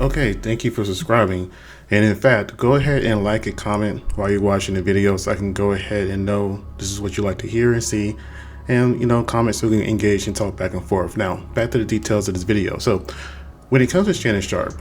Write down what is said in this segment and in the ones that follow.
Okay, thank you for subscribing. And in fact, go ahead and like and comment while you're watching the video so I can go ahead and know this is what you like to hear and see. And, comment so we can engage and talk back and forth. Now, back to the details of this video. So, when it comes to Shannon Sharpe,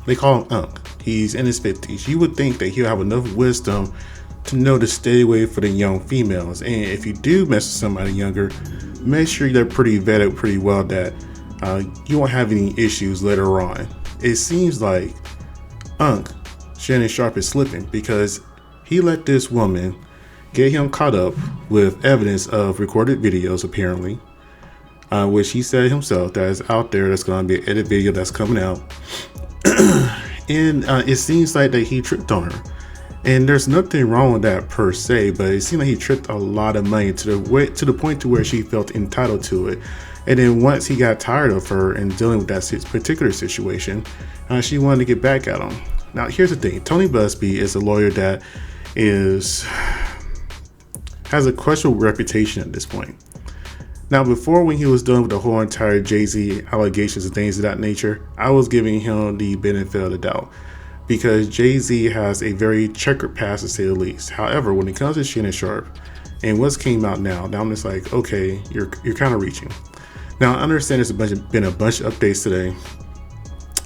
they call him Unc. He's in his 50s. You would think that he'll have enough wisdom to know to stay away from the young females. And if you do mess with somebody younger, make sure they're pretty vetted pretty well that you won't have any issues later on. It seems like Shannon Sharpe is slipping because he let this woman get him caught up with evidence of recorded videos, apparently, which he said himself that is out there. That's going to be an edit video that's coming out. And it seems like that he tricked on her. And there's nothing wrong with that per se, but it seemed like he tricked a lot of money to the point to where she felt entitled to it. And then once he got tired of her and dealing with that particular situation, she wanted to get back at him. Now, here's the thing. Tony Busby is a lawyer that has a questionable reputation at this point. Now, before, when he was done with the whole entire Jay-Z allegations and things of that nature, I was giving him the benefit of the doubt because Jay-Z has a very checkered past, to say the least. However, when it comes to Shannon Sharpe and what's came out now I'm just like, okay, you're kind of reaching. Now, I understand there's been a bunch of updates today.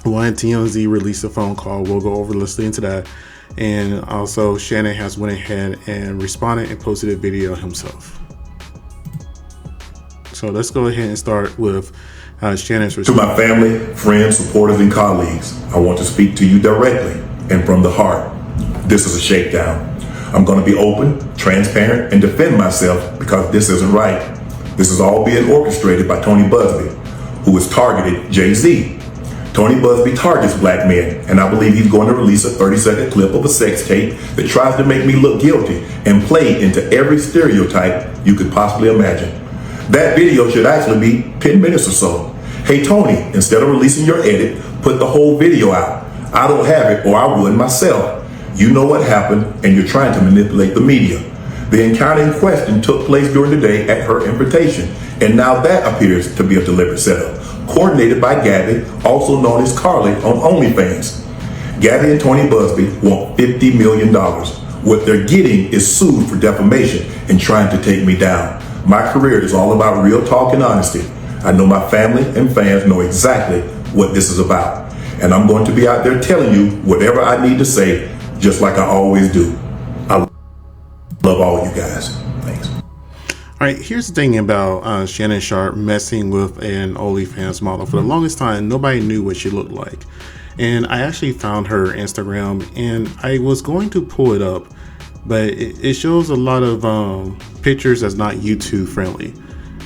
One, TMZ released a phone call. We'll go over listening to that. And also, Shannon has went ahead and responded and posted a video himself. So let's go ahead and start with Shannon's response. To my family, friends, supporters, and colleagues, I want to speak to you directly and from the heart. This is a shakedown. I'm going to be open, transparent, and defend myself because this isn't right. This is all being orchestrated by Tony Busby, who has targeted Jay-Z. Tony Busby targets black men, and I believe he's going to release a 30-second clip of a sex tape that tries to make me look guilty and play into every stereotype you could possibly imagine. That video should actually be 10 minutes or so. Hey Tony, instead of releasing your edit, put the whole video out. I don't have it, or I would myself. You know what happened, and you're trying to manipulate the media. The encounter in question took place during the day at her invitation, and now that appears to be a deliberate setup, coordinated by Gabby, also known as Carly on OnlyFans. Gabby and Tony Busby want $50 million. What they're getting is sued for defamation and trying to take me down. My career is all about real talk and honesty. I know my family and fans know exactly what this is about, and I'm going to be out there telling you whatever I need to say, just like I always do. I love all you guys. Thanks. All right, here's the thing about Shannon Sharpe messing with an OnlyFans model. For the longest time, nobody knew what she looked like. And I actually found her Instagram, and I was going to pull it up, but it shows a lot of pictures that's not YouTube friendly.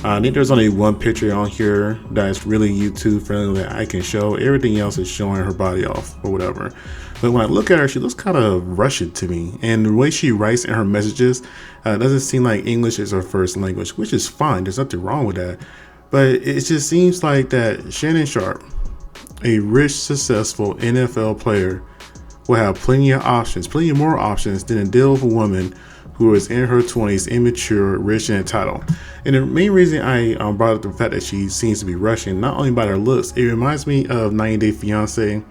I think there's only one picture on here that's really YouTube friendly that I can show. Everything else is showing her body off or whatever. But when I look at her, she looks kind of Russian to me. And the way she writes in her messages doesn't seem like English is her first language, which is fine. There's nothing wrong with that. But it just seems like that Shannon Sharpe, a rich, successful NFL player, will have plenty of options, plenty more options than to deal with a woman who is in her 20s, immature, rich, and entitled. And the main reason I brought up the fact that she seems to be Russian, not only by her looks, it reminds me of 90 Day Fiance.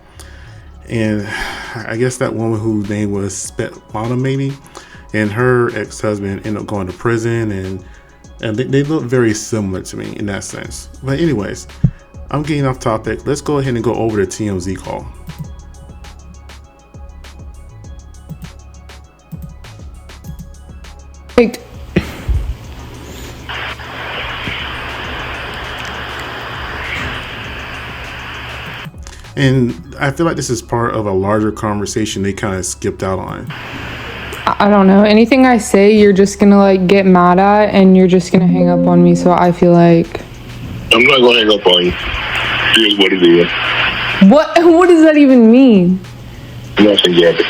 And I guess that woman whose name was Svetlana, maybe, and her ex-husband ended up going to prison, and they look very similar to me in that sense. But anyways, I'm getting off topic. Let's go ahead and go over the TMZ call. Wait. And I feel like this is part of a larger conversation they kind of skipped out on. I don't know. Anything I say, you're just gonna like get mad at, and you're just gonna hang up on me. So I feel like I'm not gonna hang up on you. Here's what it is. What does that even mean? Nothing, Gabby.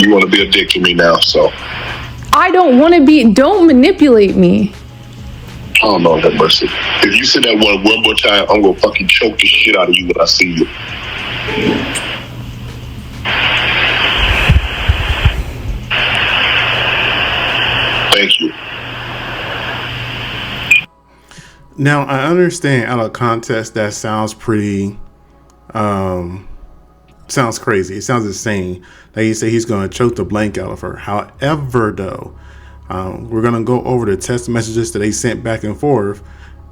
You want to be a dick to me now, so. I don't want to be. Don't manipulate me. Oh, Lord have mercy. If you say that one more time, I'm going to fucking choke the shit out of you when I see you. Thank you. Now I understand out of context that sounds pretty sounds crazy. It sounds insane. Like you say he's going to choke the blank out of her. However, though, we're going to go over the text messages that they sent back and forth,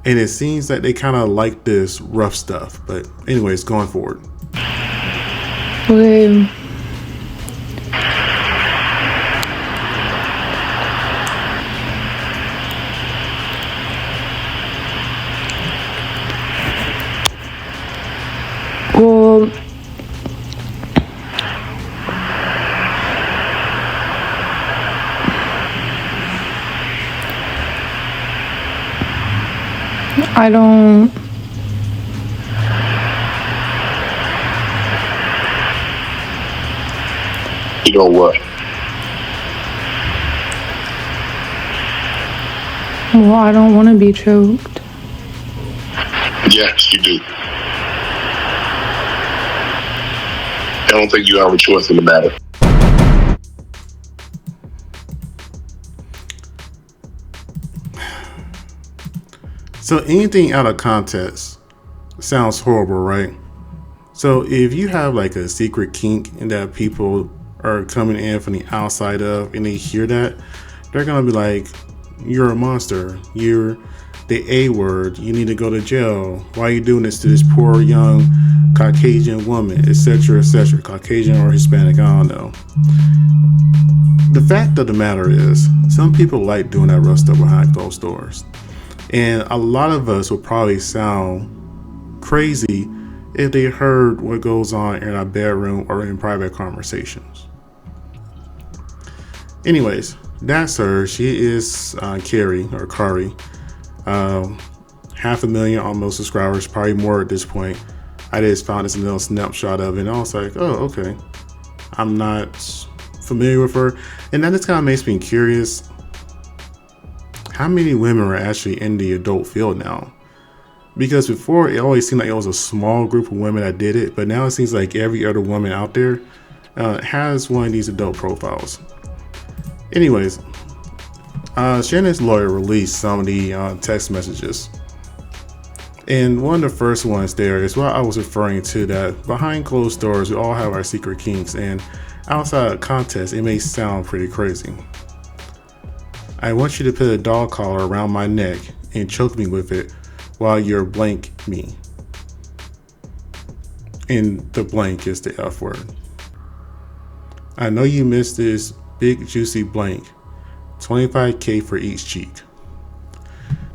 and it seems that they kind of like this rough stuff. But anyways, going forward. Okay. Well, I don't. You know what? Well, I don't want to be choked. Yes, you do. I don't think you have a choice in the matter. So anything out of context sounds horrible, right? So if you have like a secret kink and that people are coming in from the outside of and they hear that, they're gonna be like, you're a monster, you're the A word, you need to go to jail, why are you doing this to this poor young Caucasian woman, etc., etc., Caucasian or Hispanic, I don't know. The fact of the matter is, some people like doing that rough stuff behind closed doors. And a lot of us would probably sound crazy if they heard what goes on in our bedroom or in private conversations. Anyways, that's her. She is Kari. 500,000 almost subscribers, probably more at this point. I just found this little snapshot of it and I was like, oh, okay. I'm not familiar with her. And that just kind of makes me curious. How many women are actually in the adult field now? Because before, it always seemed like it was a small group of women that did it, but now it seems like every other woman out there has one of these adult profiles. Anyways, Shannon's lawyer released some of the text messages. And one of the first ones there is what I was referring to, that behind closed doors, we all have our secret kinks, and outside of context, it may sound pretty crazy. I want you to put a dog collar around my neck and choke me with it while you're blank me. And the blank is the F word. I know you missed this big juicy blank. $25K for each cheek.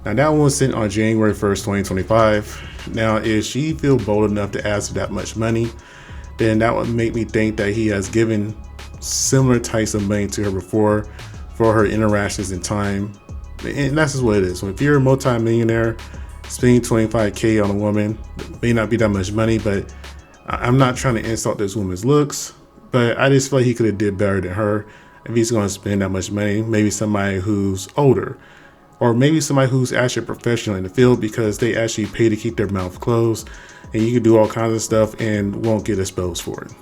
Now that one was sent on January 1st, 2025. Now if she feel bold enough to ask for that much money, then that would make me think that he has given similar types of money to her before for her interactions in time. And that's just what it is. So if you're a multi-millionaire, spending $25K on a woman may not be that much money, but I'm not trying to insult this woman's looks, but I just feel like he could have did better than her. If he's going to spend that much money, maybe somebody who's older, or maybe somebody who's actually a professional in the field, because they actually pay to keep their mouth closed, and you can do all kinds of stuff and won't get exposed for it.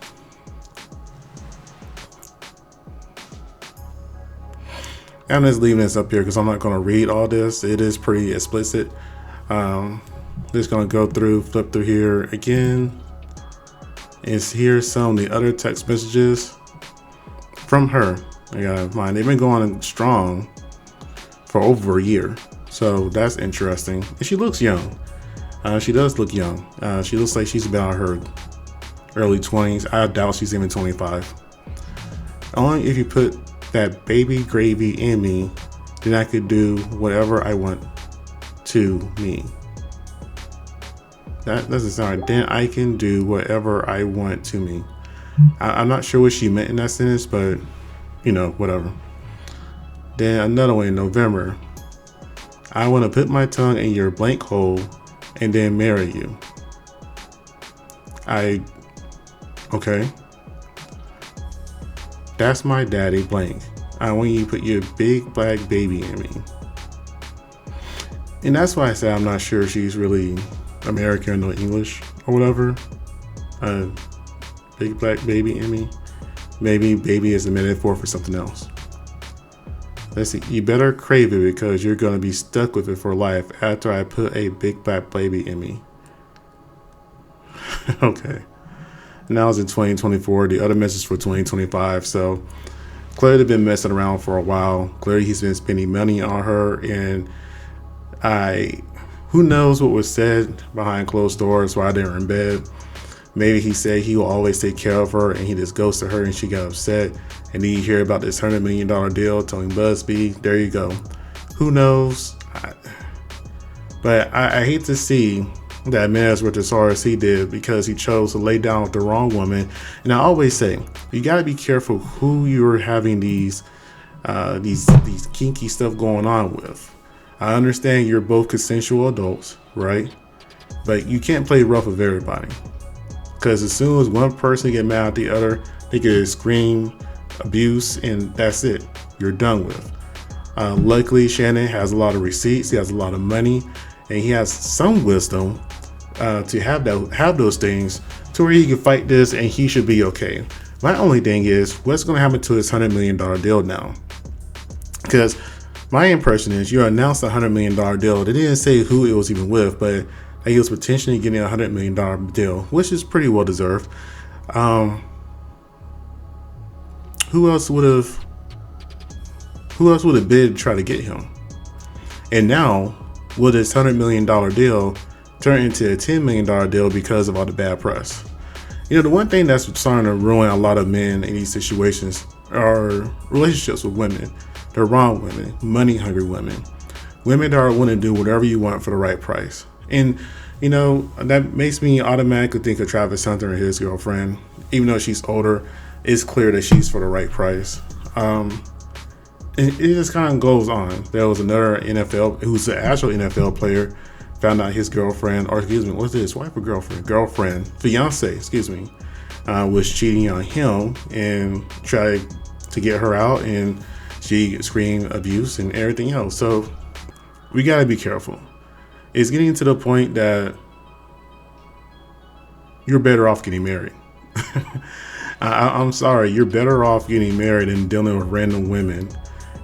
I'm just leaving this up here because I'm not going to read all this. It is pretty explicit. Just going to go through, flip through here again. And here's some of the other text messages from her. I got mine. They've been going strong for over a year. So that's interesting. And she looks young. She does look young. She looks like she's about her early 20s. I doubt she's even 25. Only if you put that baby gravy in me, then I could do whatever I want to me. That doesn't sound right. Then I can do whatever I want to me. I'm not sure what she meant in that sentence, but you know, whatever. Then another one in November. I want to put my tongue in your blank hole and then marry you. Okay. That's my daddy blank. I want you to put your big black baby in me. And that's why I say I'm not sure she's really American or English or whatever. Big black baby in me. Maybe baby is a metaphor for something else. Let's see. You better crave it because you're going to be stuck with it for life after I put a big black baby in me. Okay. Now it's in 2024. The other message for 2025. So clearly they've been messing around for a while. Clearly he's been spending money on her, and who knows what was said behind closed doors while they were in bed. Maybe he said he will always take care of her, and he just ghosted her and she got upset. And then you hear about this $100 million deal telling Busby, there you go. Who knows? But I hate to see that man as much as hard as he did because he chose to lay down with the wrong woman. And I always say, you got to be careful who you're having these kinky stuff going on with. I understand you're both consensual adults, right? But you can't play rough with everybody. Because as soon as one person get mad at the other, they can scream abuse, and that's it. You're done with. Luckily, Shannon has a lot of receipts. He has a lot of money, and he has some wisdom to have those things to where he can fight this, and he should be okay. My only thing is, what's going to happen to his $100 million deal now? Because my impression is you announced a $100 million deal. They didn't say who it was even with, but he was potentially getting a $100 million deal, which is pretty well deserved. Who else would have bid to try to get him? And now, will this $100 million deal turn into a $10 million deal because of all the bad press? You know, the one thing that's starting to ruin a lot of men in these situations are relationships with women. The wrong women, money-hungry women. Women that are willing to do whatever you want for the right price. And, you know, that makes me automatically think of Travis Hunter and his girlfriend. Even though she's older, it's clear that she's for the right price. And it just kind of goes on. There was another NFL, who's an actual NFL player, found out his girlfriend, or excuse me, what's this, wife or girlfriend, fiance, excuse me, was cheating on him and tried to get her out, and she screamed abuse and everything else. So we got to be careful. It's getting to the point that you're better off getting married. I'm sorry, you're better off getting married than dealing with random women.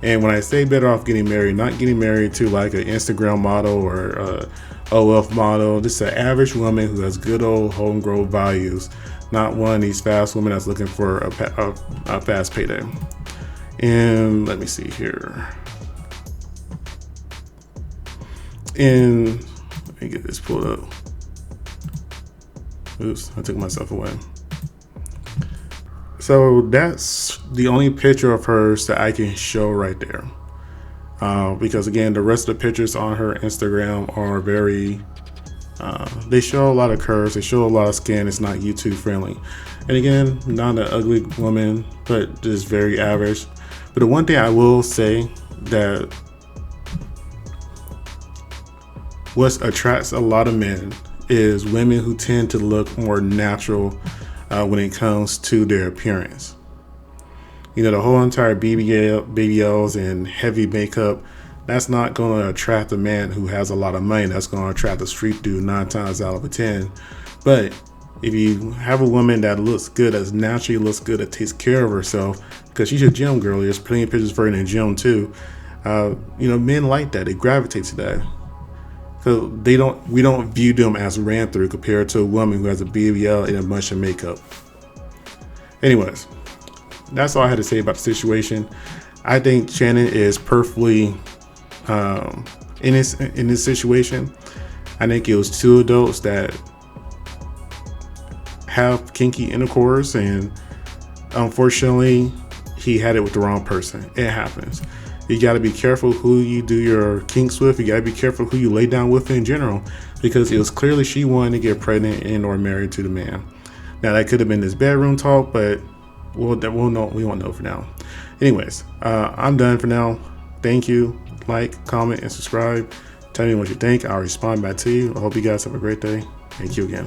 And when I say better off getting married, not getting married to like an Instagram model or a OF model, just an average woman who has good old homegrown values, not one of these fast women that's looking for a fast payday. And let me see here. And let me get this pulled up. Oops, I took myself away. So that's the only picture of hers that I can show right there. Because again, the rest of the pictures on her Instagram are very, they show a lot of curves, they show a lot of skin, it's not YouTube friendly. And again, not an ugly woman, but just very average. But the one thing I will say that what attracts a lot of men is women who tend to look more natural when it comes to their appearance. You know, the whole entire BBLs and heavy makeup, that's not going to attract a man who has a lot of money. That's going to attract a street dude 9 times out of 10. But if you have a woman that looks good, that naturally looks good, that takes care of herself, because she's a gym girl, there's plenty of pictures of her in the gym too. You know, men like that. They gravitate to that. So we don't view them as ran through compared to a woman who has a BBL and a bunch of makeup. Anyways, that's all I had to say about the situation. I think Shannon is perfectly in this situation. I think it was two adults that have kinky intercourse, and unfortunately, he had it with the wrong person. It happens. You got to be careful who you do your kinks with. You got to be careful who you lay down with in general, because it was clearly she wanted to get pregnant and or married to the man. Now that could have been this bedroom talk, but we won't know for now. Anyways, I'm done for now. Thank you. Like, comment, and subscribe. Tell me what you think. I'll respond back to you. I hope you guys have a great day. Thank you again.